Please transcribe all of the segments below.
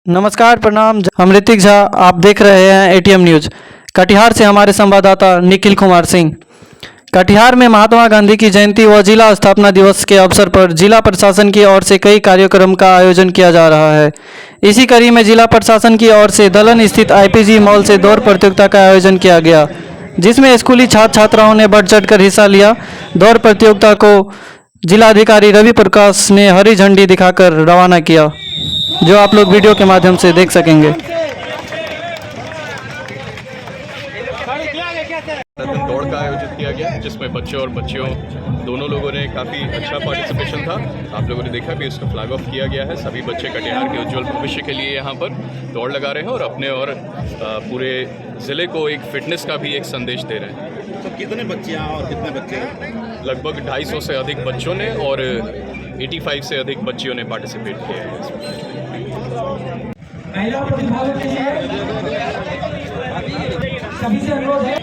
नमस्कार, प्रणाम। हम ऋतिक झा, आप देख रहे हैं एटीएम न्यूज। कटिहार से हमारे संवाददाता निखिल कुमार सिंह। कटिहार में महात्मा गांधी की जयंती व जिला स्थापना दिवस के अवसर पर जिला प्रशासन की ओर से कई कार्यक्रम का आयोजन किया जा रहा है। इसी कड़ी में जिला प्रशासन की ओर से दलन स्थित आईपीजी मॉल से दौड़ प्रतियोगिता का आयोजन किया गया, जिसमें स्कूली छात्र छात्राओं ने बढ़ चढ़कर हिस्सा लिया। दौड़ प्रतियोगिता को जिलाधिकारी रवि प्रकाश ने हरी झंडी दिखाकर रवाना किया, जो आप लोग वीडियो के माध्यम से देख सकेंगे। दौड़ का आयोजित किया गया, जिसमें बच्चों और बच्चियों दोनों लोगों ने काफ़ी अच्छा पार्टिसिपेशन था। आप लोगों ने देखा भी, इसको फ्लैग ऑफ किया गया है। सभी बच्चे कटिहार के उज्जवल भविष्य के लिए यहाँ पर दौड़ लगा रहे हैं और अपने और पूरे ज़िले को एक फिटनेस का भी एक संदेश दे रहे हैं। तो कितने बच्चे यहाँ और कितने बच्चे? लगभग 250 से अधिक बच्चों ने और 85 से अधिक बच्चियों ने पार्टिसिपेट किया है। महिला प्रतिभागियों के लिए सभी से अनुरोध है।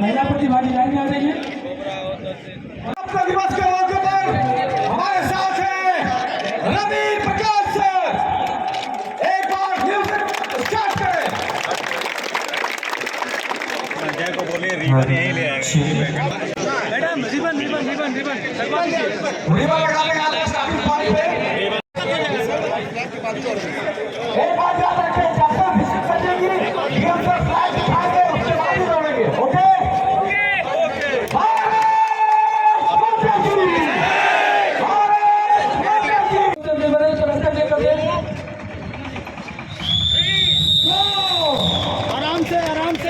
महिला प्रतिभागी लाइन में आ जाइए। आपका दिवस के मौके पर हमारे साथ है रवि प्रकाश सर। एक बार म्यूजिक स्टार्ट करें। जय को बोलिए, रिबन यही ले आएगा। मैडम रिबन लगाने का स्टार्टिंग पॉइंट पे एक बार याद रखें, जब तक विजिट बजेगी हम सब फ्लैग दिखाएंगे, उसके बाद ही दौड़ेंगे। ओके आराम से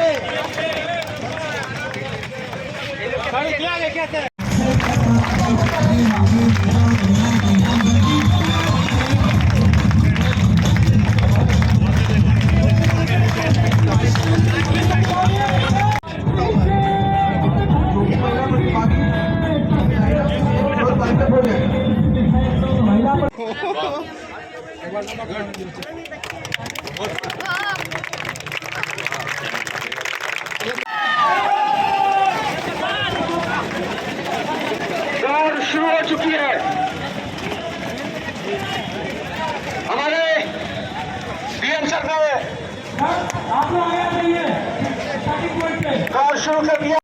दौड़ शुरू हो चुकी है। हमारे डीएम सर ने आप लोग आगे आ जाइए। दौड़ शुरू कर दिया।